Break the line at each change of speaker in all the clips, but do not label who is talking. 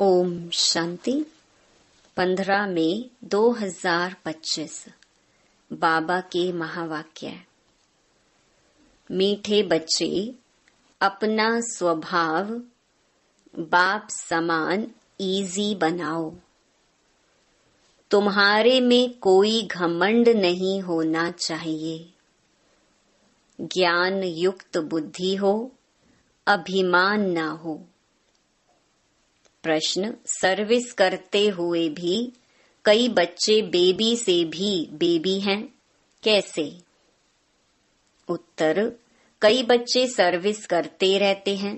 ओम शांति। 15 मई 2025 बाबा के महावाक्य। मीठे बच्चे, अपना स्वभाव बाप समान इजी बनाओ। तुम्हारे में कोई घमंड नहीं होना चाहिए। ज्ञान युक्त बुद्धि हो, अभिमान ना हो। प्रश्न: सर्विस करते हुए भी कई बच्चे बेबी से भी बेबी हैं, कैसे? उत्तर: कई बच्चे सर्विस करते रहते हैं,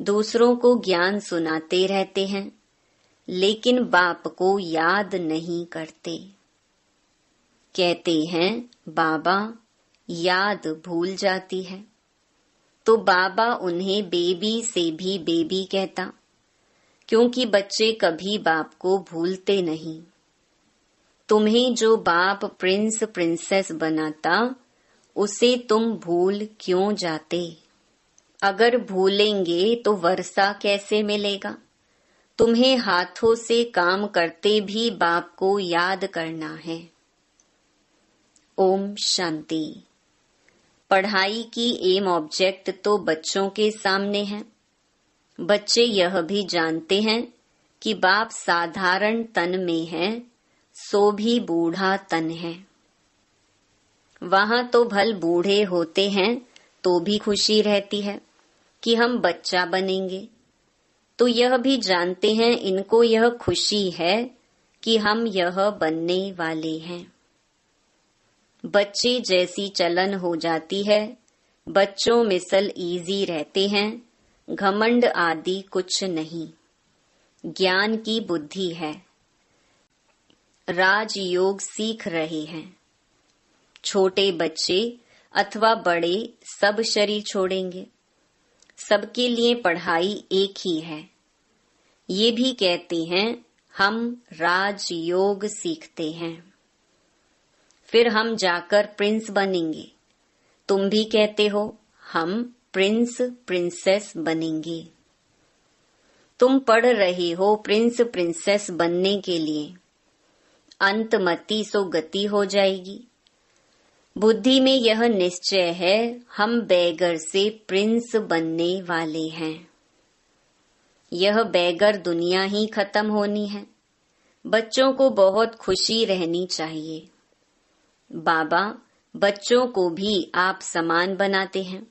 दूसरों को ज्ञान सुनाते रहते हैं, लेकिन बाप को याद नहीं करते। कहते हैं बाबा, याद भूल जाती है। तो बाबा उन्हें बेबी से भी बेबी कहता, क्योंकि बच्चे कभी बाप को भूलते नहीं। तुम्हें जो बाप प्रिंस प्रिंसेस बनाता, उसे तुम भूल क्यों जाते? अगर भूलेंगे तो वर्षा कैसे मिलेगा? तुम्हें हाथों से काम करते भी बाप को याद करना है। ओम शांति। पढ़ाई की एम ऑब्जेक्ट तो बच्चों के सामने है। बच्चे यह भी जानते हैं कि बाप साधारण तन में है, सो भी बूढ़ा तन है। वहां तो भल बूढ़े होते हैं तो भी खुशी रहती है कि हम बच्चा बनेंगे। तो यह भी जानते हैं इनको यह खुशी है कि हम यह बनने वाले हैं। बच्चे जैसी चलन हो जाती है, बच्चों मिसल इजी रहते हैं, घमंड आदि कुछ नहीं। ज्ञान की बुद्धि है। राजयोग सीख रहे हैं। छोटे बच्चे अथवा बड़े सब शरीर छोड़ेंगे। सबके लिए पढ़ाई एक ही है। ये भी कहते हैं हम राजयोग सीखते हैं, फिर हम जाकर प्रिंस बनेंगे। तुम भी कहते हो हम प्रिंस प्रिंसेस बनेंगे। तुम पढ़ रहे हो प्रिंस प्रिंसेस बनने के लिए। अंतमति सो गति हो जाएगी। बुद्धि में यह निश्चय है हम बैगर से प्रिंस बनने वाले हैं। यह बैगर दुनिया ही खत्म होनी है। बच्चों को बहुत खुशी रहनी चाहिए। बाबा बच्चों को भी आप समान बनाते हैं।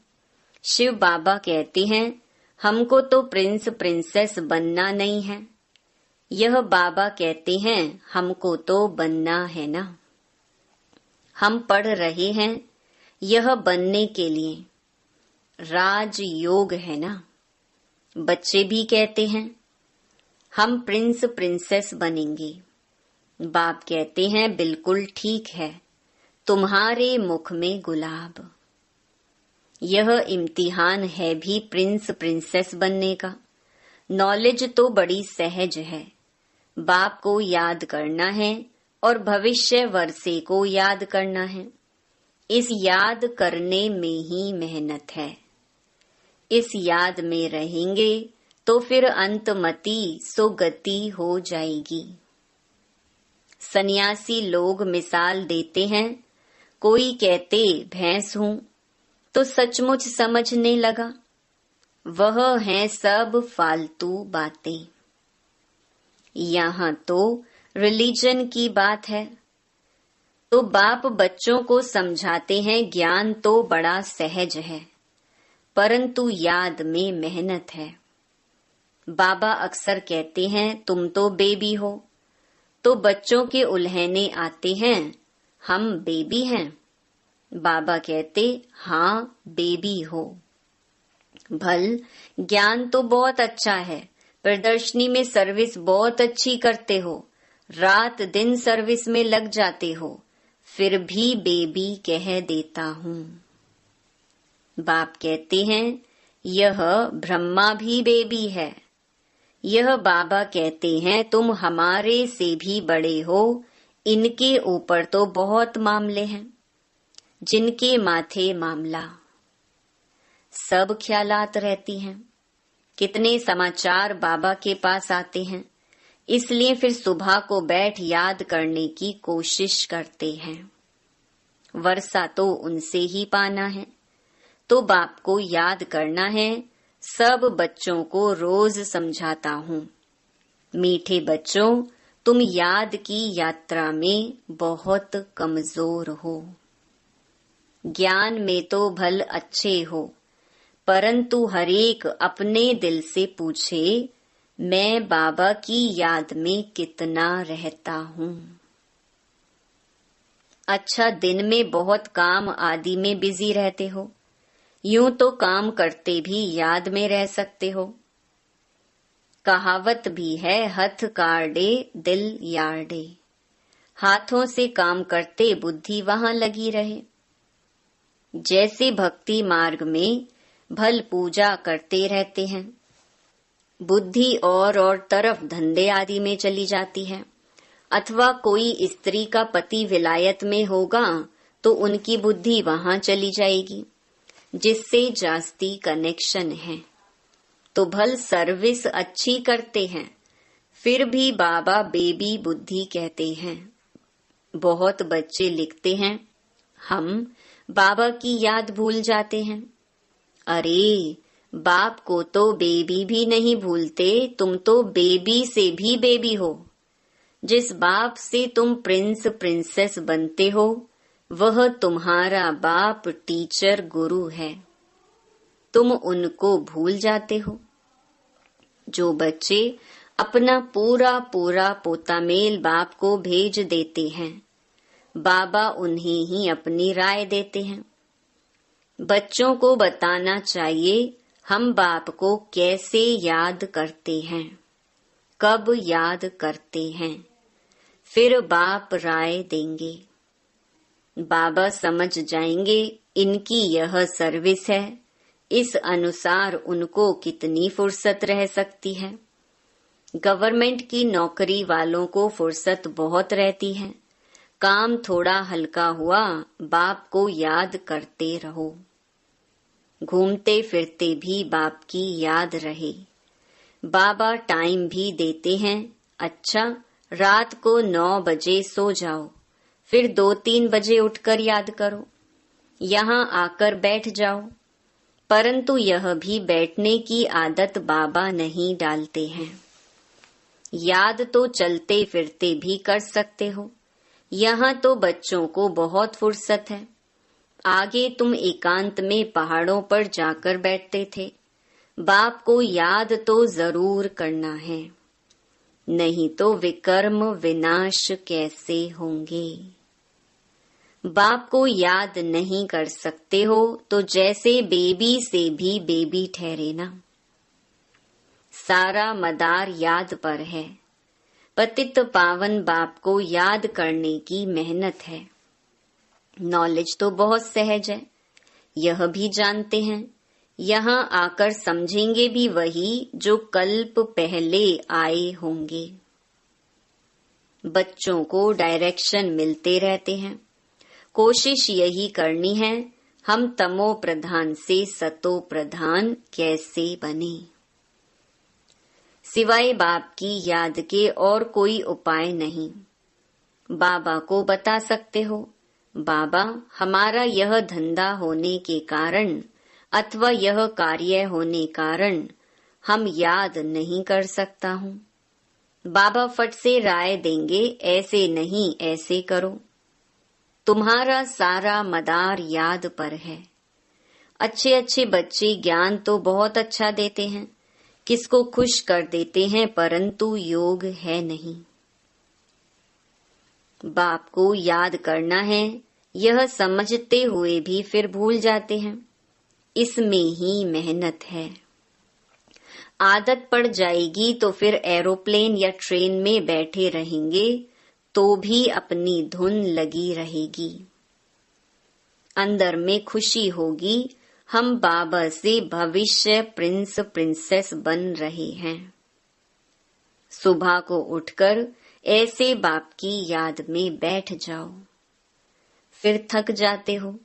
शिव बाबा कहते हैं हमको तो प्रिंस प्रिंसेस बनना नहीं है। यह बाबा कहते हैं हमको तो बनना है ना। हम पढ़ रहे हैं यह बनने के लिए। राजयोग है ना। बच्चे भी कहते हैं हम प्रिंस प्रिंसेस बनेंगे। बाप कहते हैं बिल्कुल ठीक है, तुम्हारे मुख में गुलाब। यह इम्तिहान है भी प्रिंस प्रिंसेस बनने का। नॉलेज तो बड़ी सहज है। बाप को याद करना है और भविष्य वर्षे को याद करना है। इस याद करने में ही मेहनत है। इस याद में रहेंगे तो फिर अंतमति सो गति हो जाएगी। सन्यासी लोग मिसाल देते हैं, कोई कहते भैंस हूं तो सचमुच समझने लगा, वह हैं सब फालतू बातें। यहाँ तो रिलीजन की बात है। तो बाप बच्चों को समझाते हैं ज्ञान तो बड़ा सहज है, परंतु याद में मेहनत है। बाबा अक्सर कहते हैं तुम तो बेबी हो। तो बच्चों के उल्हने आते हैं हम बेबी हैं। बाबा कहते हाँ बेबी हो। भल ज्ञान तो बहुत अच्छा है, प्रदर्शनी में सर्विस बहुत अच्छी करते हो, रात दिन सर्विस में लग जाते हो, फिर भी बेबी कह देता हूँ। बाप कहते हैं यह ब्रह्मा भी बेबी है। यह बाबा कहते हैं तुम हमारे से भी बड़े हो, इनके ऊपर तो बहुत मामले हैं। जिनके माथे मामला सब ख्यालात रहती हैं। कितने समाचार बाबा के पास आते हैं, इसलिए फिर सुबह को बैठ याद करने की कोशिश करते हैं। वर्षा तो उनसे ही पाना है, तो बाप को याद करना है। सब बच्चों को रोज समझाता हूँ, मीठे बच्चों, तुम याद की यात्रा में बहुत कमजोर हो। ज्ञान में तो भल अच्छे हो, परंतु हरेक अपने दिल से पूछे, मैं बाबा की याद में कितना रहता हूँ। अच्छा, दिन में बहुत काम आदि में बिजी रहते हो, यूं तो काम करते भी याद में रह सकते हो। कहावत भी है, हथ काढ़े दिल यार्डे। हाथों से काम करते बुद्धि वहां लगी रहे। जैसे भक्ति मार्ग में भल पूजा करते रहते हैं, बुद्धि और तरफ धंधे आदि में चली जाती है। अथवा कोई स्त्री का पति विलायत में होगा तो उनकी बुद्धि वहां चली जाएगी, जिससे जास्ती कनेक्शन है। तो भल सर्विस अच्छी करते हैं, फिर भी बाबा बेबी बुद्धि कहते हैं। बहुत बच्चे लिखते हैं, हम बाबा की याद भूल जाते हैं। अरे, बाप को तो बेबी भी नहीं भूलते, तुम तो बेबी से भी बेबी हो। जिस बाप से तुम प्रिंस प्रिंसेस बनते हो, वह तुम्हारा बाप टीचर गुरु है। तुम उनको भूल जाते हो। जो बच्चे अपना पूरा पूरा पोतामेल बाप को भेज देते हैं, बाबा उन्हें ही अपनी राय देते हैं। बच्चों को बताना चाहिए हम बाप को कैसे याद करते हैं, कब याद करते हैं, फिर बाप राय देंगे। बाबा समझ जाएंगे इनकी यह सर्विस है, इस अनुसार उनको कितनी फुर्सत रह सकती है। गवर्नमेंट की नौकरी वालों को फुर्सत बहुत रहती है। काम थोड़ा हल्का हुआ, बाप को याद करते रहो। घूमते फिरते भी बाप की याद रहे। बाबा टाइम भी देते हैं, अच्छा रात को 9 बजे सो जाओ, फिर 2-3 बजे उठकर याद करो, यहाँ आकर बैठ जाओ। परंतु यह भी बैठने की आदत बाबा नहीं डालते हैं। याद तो चलते फिरते भी कर सकते हो। यहाँ तो बच्चों को बहुत फुर्सत है। आगे तुम एकांत में पहाड़ों पर जाकर बैठते थे। बाप को याद तो जरूर करना है, नहीं तो विकर्म विनाश कैसे होंगे। बाप को याद नहीं कर सकते हो तो जैसे बेबी से भी बेबी ठहरे ना। सारा मदार याद पर है। पतित पावन बाप को याद करने की मेहनत है। नॉलेज तो बहुत सहज है, यह भी जानते हैं। यहाँ आकर समझेंगे भी वही जो कल्प पहले आए होंगे। बच्चों को डायरेक्शन मिलते रहते हैं। कोशिश यही करनी है हम तमो प्रधान से सतो प्रधान कैसे बने। सिवाय बाप की याद के और कोई उपाय नहीं। बाबा को बता सकते हो, बाबा हमारा यह धंधा होने के कारण अथवा यह कार्य होने कारण हम याद नहीं कर सकता हूँ। बाबा फट से राय देंगे, ऐसे नहीं ऐसे करो। तुम्हारा सारा मदार याद पर है। अच्छे अच्छे बच्चे ज्ञान तो बहुत अच्छा देते हैं, किसको खुश कर देते हैं, परंतु योग है नहीं। बाप को याद करना है, यह समझते हुए भी फिर भूल जाते हैं। इसमें ही मेहनत है। आदत पड़ जाएगी तो फिर एरोप्लेन या ट्रेन में बैठे रहेंगे तो भी अपनी धुन लगी रहेगी। अंदर में खुशी होगी, हम बाबा से भविष्य प्रिंस प्रिंसेस बन रहे हैं। सुबह को उठकर ऐसे बाप की याद में बैठ जाओ। फिर थक जाते हो,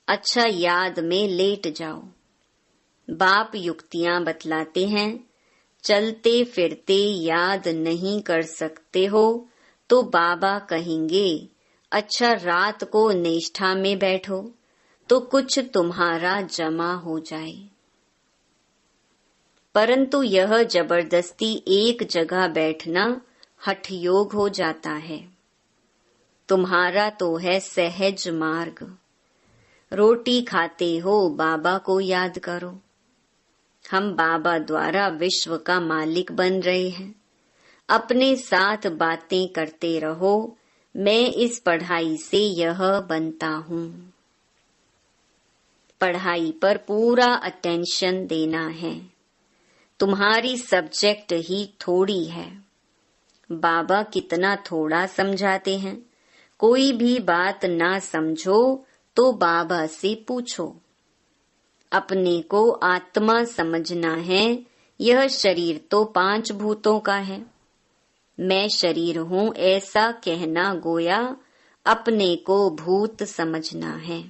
अच्छा याद में लेट जाओ। बाप युक्तियां बतलाते हैं, चलते फिरते याद नहीं कर सकते हो तो बाबा कहेंगे, अच्छा रात को निष्ठा में बैठो तो कुछ तुम्हारा जमा हो जाए। परंतु यह जबरदस्ती एक जगह बैठना हठ योग हो जाता है। तुम्हारा तो है सहज मार्ग। रोटी खाते हो बाबा को याद करो। हम बाबा द्वारा विश्व का मालिक बन रहे हैं। अपने साथ बातें करते रहो, मैं इस पढ़ाई से यह बनता हूँ। पढ़ाई पर पूरा अटेंशन देना है। तुम्हारी सब्जेक्ट ही थोड़ी है। बाबा कितना थोड़ा समझाते हैं। कोई भी बात ना समझो तो बाबा से पूछो। अपने को आत्मा समझना है। यह शरीर तो 5 भूतों का है। मैं शरीर हूँ ऐसा कहना गोया अपने को भूत समझना है।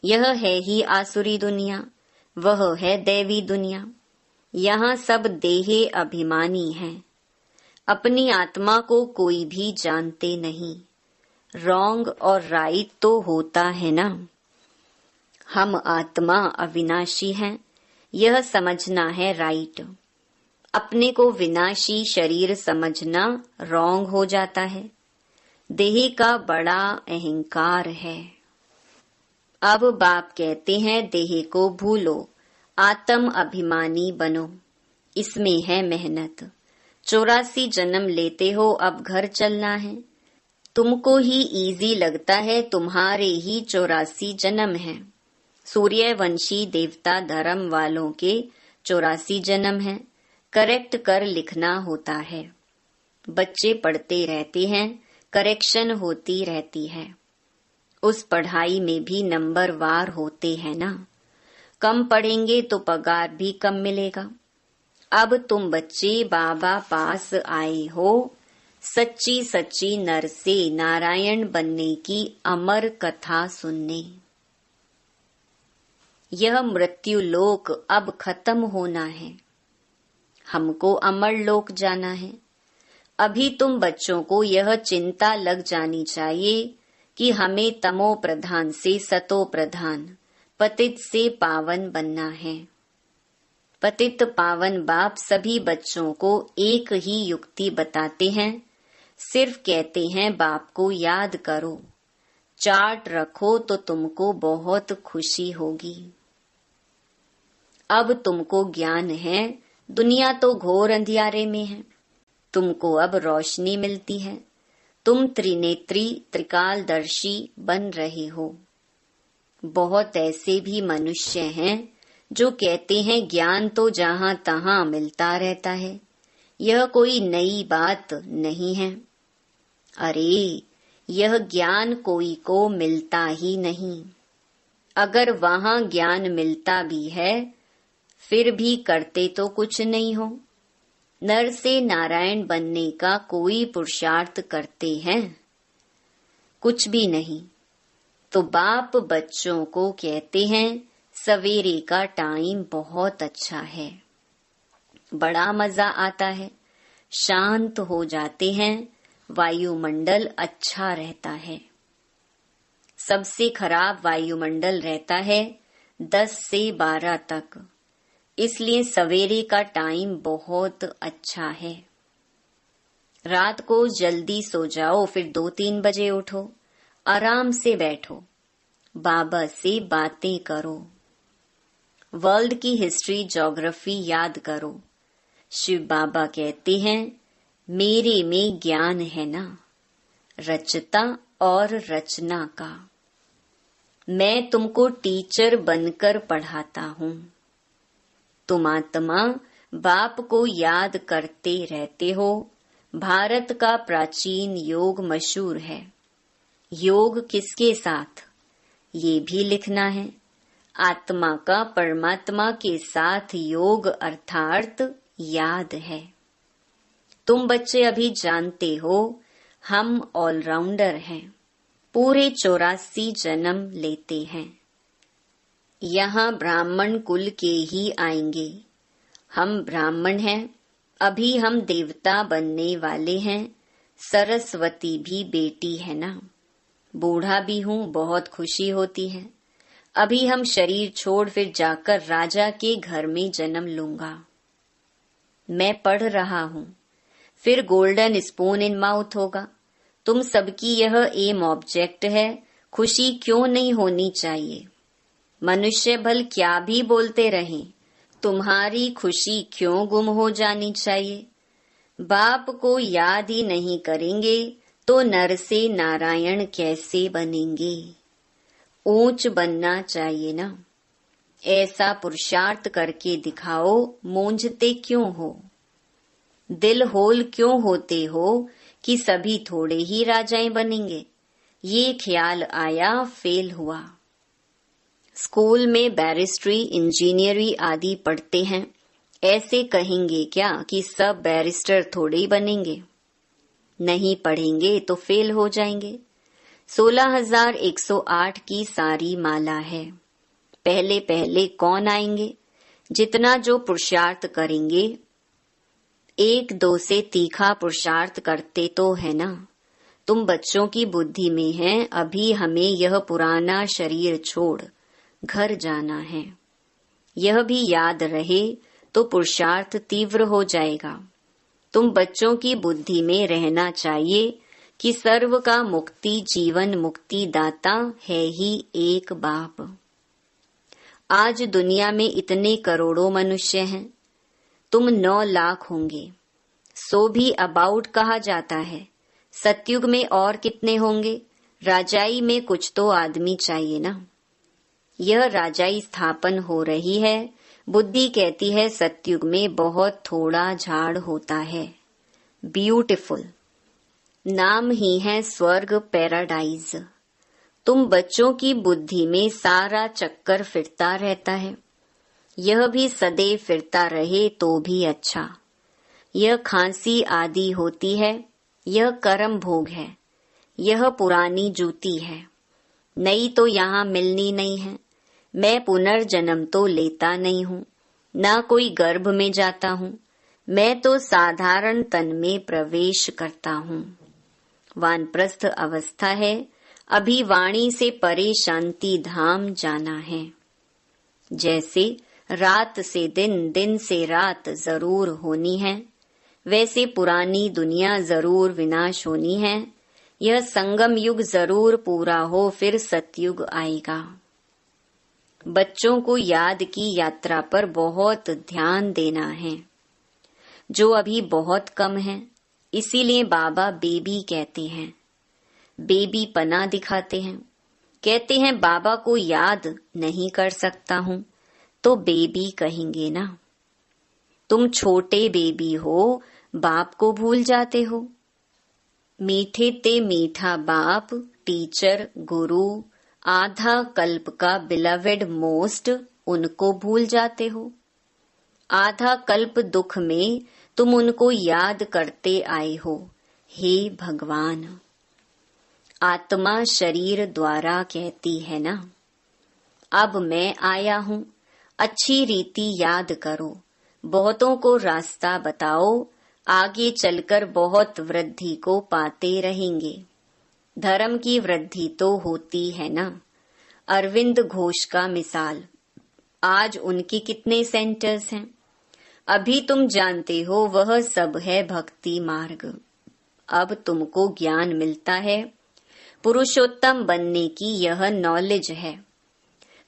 यह है ही आसुरी दुनिया, वह है दैवी दुनिया। यहाँ सब देहे अभिमानी हैं। अपनी आत्मा को कोई भी जानते नहीं। रॉन्ग और राइट तो होता है ना। हम आत्मा अविनाशी हैं, यह समझना है राइट। अपने को विनाशी शरीर समझना रॉन्ग हो जाता है। देह का बड़ा अहंकार है। अब बाप कहते हैं देह को भूलो, आत्म अभिमानी बनो। इसमें है मेहनत। 84 जन्म लेते हो, अब घर चलना है। तुमको ही इजी लगता है, तुम्हारे ही 84 जन्म हैं। सूर्यवंशी देवता धर्म वालों के 84 जन्म हैं। करेक्ट कर लिखना होता है। बच्चे पढ़ते रहते हैं, करेक्शन होती रहती है। उस पढ़ाई में भी नंबर वार होते हैं ना। कम पढ़ेंगे तो पगार भी कम मिलेगा। अब तुम बच्चे बाबा पास आए हो, सच्ची सच्ची नर से नारायण बनने की अमर कथा सुनने। यह मृत्यु लोक अब खत्म होना है। हमको अमर लोक जाना है। अभी तुम बच्चों को यह चिंता लग जानी चाहिए कि हमें तमो प्रधान से सतो प्रधान, पतित से पावन बनना है। पतित पावन बाप सभी बच्चों को एक ही युक्ति बताते हैं। सिर्फ कहते हैं बाप को याद करो, चार्ट रखो तो तुमको बहुत खुशी होगी। अब तुमको ज्ञान है। दुनिया तो घोर अंधियारे में है। तुमको अब रोशनी मिलती है। तुम त्रिनेत्री त्रिकालदर्शी बन रहे हो। बहुत ऐसे भी मनुष्य हैं जो कहते हैं ज्ञान तो जहां तहां मिलता रहता है, यह कोई नई बात नहीं है। अरे, यह ज्ञान कोई को मिलता ही नहीं। अगर वहां ज्ञान मिलता भी है, फिर भी करते तो कुछ नहीं हो। नर से नारायण बनने का कोई पुरुषार्थ करते हैं? कुछ भी नहीं। तो बाप बच्चों को कहते हैं सवेरे का टाइम बहुत अच्छा है, बड़ा मजा आता है, शांत हो जाते हैं, वायुमंडल अच्छा रहता है। सबसे खराब वायुमंडल रहता है 10 से 12 तक। इसलिए सवेरे का टाइम बहुत अच्छा है। रात को जल्दी सो जाओ, फिर 2-3 बजे उठो, आराम से बैठो, बाबा से बातें करो, वर्ल्ड की हिस्ट्री ज्योग्राफी याद करो। शिव बाबा कहते हैं मेरे में ज्ञान है ना, रचता और रचना का। मैं तुमको टीचर बनकर पढ़ाता हूँ। तुम आत्मा बाप को याद करते रहते हो। भारत का प्राचीन योग मशहूर है। योग किसके साथ, ये भी लिखना है। आत्मा का परमात्मा के साथ योग अर्थात याद है। तुम बच्चे अभी जानते हो हम ऑलराउंडर हैं, पूरे 84 जन्म लेते हैं। यहाँ ब्राह्मण कुल के ही आएंगे। हम ब्राह्मण हैं, अभी हम देवता बनने वाले हैं। सरस्वती भी बेटी है ना। बूढ़ा भी हूँ, बहुत खुशी होती है। अभी हम शरीर छोड़ फिर जाकर राजा के घर में जन्म लूंगा। मैं पढ़ रहा हूँ, फिर गोल्डन स्पून इन माउथ होगा। तुम सबकी यह एम ऑब्जेक्ट है, खुशी क्यों नहीं होनी चाहिए? मनुष्य भल क्या भी बोलते रहें, तुम्हारी खुशी क्यों गुम हो जानी चाहिए? बाप को याद ही नहीं करेंगे तो नर से नारायण कैसे बनेंगे? ऊंच बनना चाहिए ना। ऐसा पुरुषार्थ करके दिखाओ, मूंझते क्यों हो? दिल होल क्यों होते हो कि सभी थोड़े ही राजाएं बनेंगे? ये ख्याल आया, फेल हुआ। स्कूल में बैरिस्ट्री, इंजीनियरिंग आदि पढ़ते हैं, ऐसे कहेंगे क्या कि सब बैरिस्टर थोड़े ही बनेंगे? नहीं पढ़ेंगे तो फेल हो जाएंगे। 16,108 की सारी माला है। पहले पहले कौन आएंगे? जितना जो पुरुषार्थ करेंगे। 1-2 से तीखा पुरुषार्थ करते तो है ना। तुम बच्चों की बुद्धि में हैं, अभी हमें यह पुराना शरीर छोड़ घर जाना है। यह भी याद रहे तो पुरुषार्थ तीव्र हो जाएगा। तुम बच्चों की बुद्धि में रहना चाहिए कि सर्व का मुक्ति जीवन मुक्ति दाता है ही एक बाप। आज दुनिया में इतने करोड़ों मनुष्य हैं, तुम 9 लाख होंगे। 100 भी अबाउट कहा जाता है। सतयुग में और कितने होंगे? राजाई में कुछ तो आदमी चाहिए ना। यह राजाई स्थापन हो रही है। बुद्धि कहती है सतयुग में बहुत थोड़ा झाड़ होता है। ब्यूटीफुल नाम ही है स्वर्ग, पैराडाइज। तुम बच्चों की बुद्धि में सारा चक्कर फिरता रहता है। यह भी सदैव फिरता रहे तो भी अच्छा। यह खांसी आदि होती है, यह कर्म भोग है। यह पुरानी जूती है, नई तो यहाँ मिलनी नहीं है। मैं पुनर्जन्म तो लेता नहीं हूँ, ना कोई गर्भ में जाता हूँ। मैं तो साधारण तन में प्रवेश करता हूँ। वानप्रस्थ अवस्था है, अभी वाणी से परे शांति धाम जाना है। जैसे रात से दिन, दिन से रात जरूर होनी है, वैसे पुरानी दुनिया जरूर विनाश होनी है। यह संगम युग जरूर पूरा हो, फिर सतयुग आएगा। बच्चों को याद की यात्रा पर बहुत ध्यान देना है, जो अभी बहुत कम है। इसीलिए बाबा बेबी कहते हैं। बेबी पना दिखाते हैं, कहते हैं बाबा को याद नहीं कर सकता हूँ, तो बेबी कहेंगे ना। तुम छोटे बेबी हो, बाप को भूल जाते हो। मीठे ते मीठा बाप, टीचर, गुरु, आधा कल्प का बिलवेड मोस्ट, उनको भूल जाते हो। आधा कल्प दुख में तुम उनको याद करते आए हो। हे भगवान, आत्मा शरीर द्वारा कहती है ना, अब मैं आया हूँ, अच्छी रीति याद करो, बहुतों को रास्ता बताओ, आगे चलकर बहुत वृद्धि को पाते रहेंगे। धर्म की वृद्धि तो होती है ना। अरविंद घोष का मिसाल, आज उनके कितने सेंटर्स हैं? अभी तुम जानते हो वह सब है भक्ति मार्ग। अब तुमको ज्ञान मिलता है, पुरुषोत्तम बनने की यह नॉलेज है।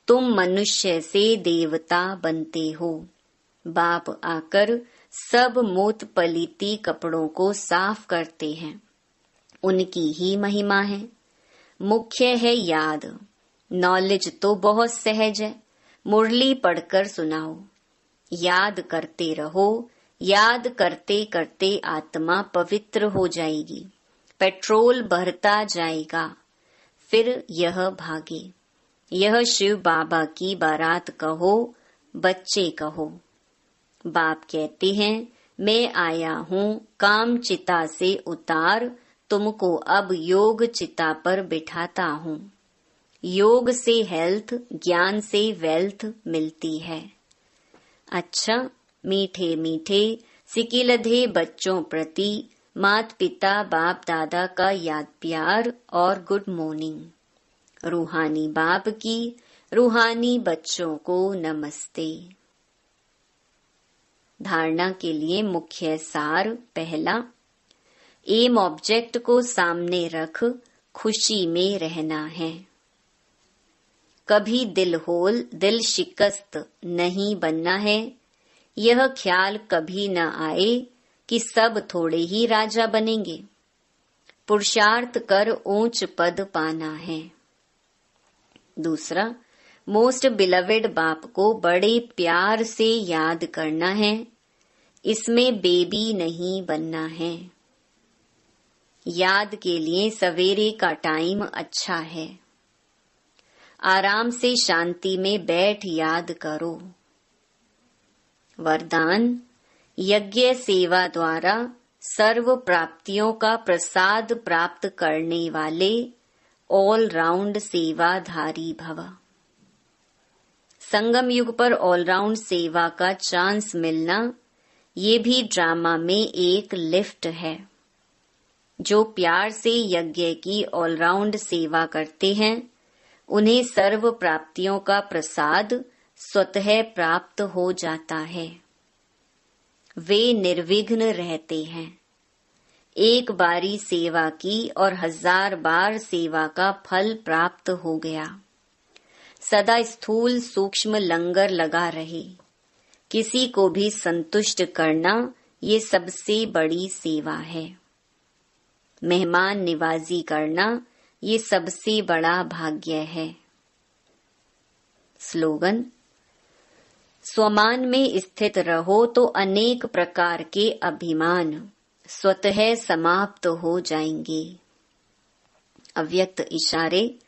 तुम मनुष्य से देवता बनते हो। बाप आकर सब मूत पलीती कपड़ों को साफ करते हैं, उनकी ही महिमा है। मुख्य है याद। नॉलेज तो बहुत सहज है, मुरली पढ़कर सुनाओ। याद करते रहो, याद करते करते आत्मा पवित्र हो जाएगी, पेट्रोल भरता जाएगा, फिर यह भागे। यह शिव बाबा की बारात कहो, बच्चे कहो। बाप कहते हैं मैं आया हूँ काम चिता से उतार, तुमको अब योग चिता पर बिठाता हूँ। योग से हेल्थ, ज्ञान से वेल्थ मिलती है। अच्छा, मीठे मीठे सिकिलधे बच्चों प्रति माता पिता बाप दादा का याद प्यार और गुड मॉर्निंग। रूहानी बाप की रूहानी बच्चों को नमस्ते। धारणा के लिए मुख्य सार। पहला, एम ऑब्जेक्ट को सामने रख खुशी में रहना है। कभी दिल होल, दिल शिकस्त नहीं बनना है। यह ख्याल कभी न आए कि सब थोड़े ही राजा बनेंगे। पुरुषार्थ कर ऊंच पद पाना है। दूसरा, मोस्ट बिलवेड बाप को बड़े प्यार से याद करना है। इसमें बेबी नहीं बनना है। याद के लिए सवेरे का टाइम अच्छा है। आराम से शांति में बैठ याद करो। वरदान, यज्ञ सेवा द्वारा सर्व प्राप्तियों का प्रसाद प्राप्त करने वाले ऑल राउंड सेवाधारी भव। संगम युग पर ऑल राउंड सेवा का चांस मिलना, ये भी ड्रामा में एक लिफ्ट है। जो प्यार से यज्ञ की ऑल राउंड सेवा करते हैं, उन्हें सर्व प्राप्तियों का प्रसाद स्वतः प्राप्त हो जाता है। वे निर्विघ्न रहते हैं। एक बारी सेवा की और 1000 बार सेवा का फल प्राप्त हो गया। सदा स्थूल सूक्ष्म लंगर लगा रहे। किसी को भी संतुष्ट करना, ये सबसे बड़ी सेवा है। मेहमान निवाजी करना, ये सबसे बड़ा भाग्य है। स्लोगन, स्वमान में स्थित रहो तो अनेक प्रकार के अभिमान स्वतः समाप्त हो जाएंगे। अव्यक्त इशारे,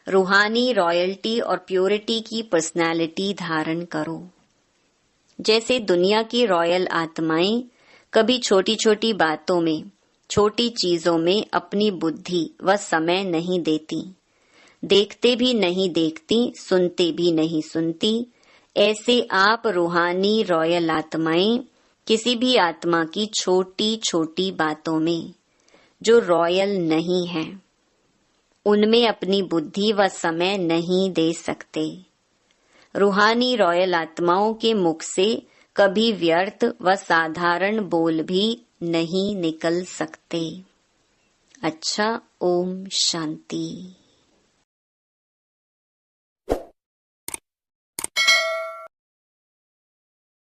रूहानी रॉयल्टी और प्योरिटी की पर्सनालिटी धारण करो। जैसे दुनिया की रॉयल आत्माएं कभी छोटी छोटी बातों में, छोटी चीजों में अपनी बुद्धि व समय नहीं देती, देखते भी नहीं देखती, सुनते भी नहीं सुनती, ऐसे आप रूहानी रॉयल आत्माएं किसी भी आत्मा की छोटी छोटी बातों में जो रॉयल नहीं है, उनमें अपनी बुद्धि व समय नहीं दे सकते। रूहानी रॉयल आत्माओं के मुख से कभी व्यर्थ व साधारण बोल भी नहीं निकल सकते। अच्छा, ओम शांति।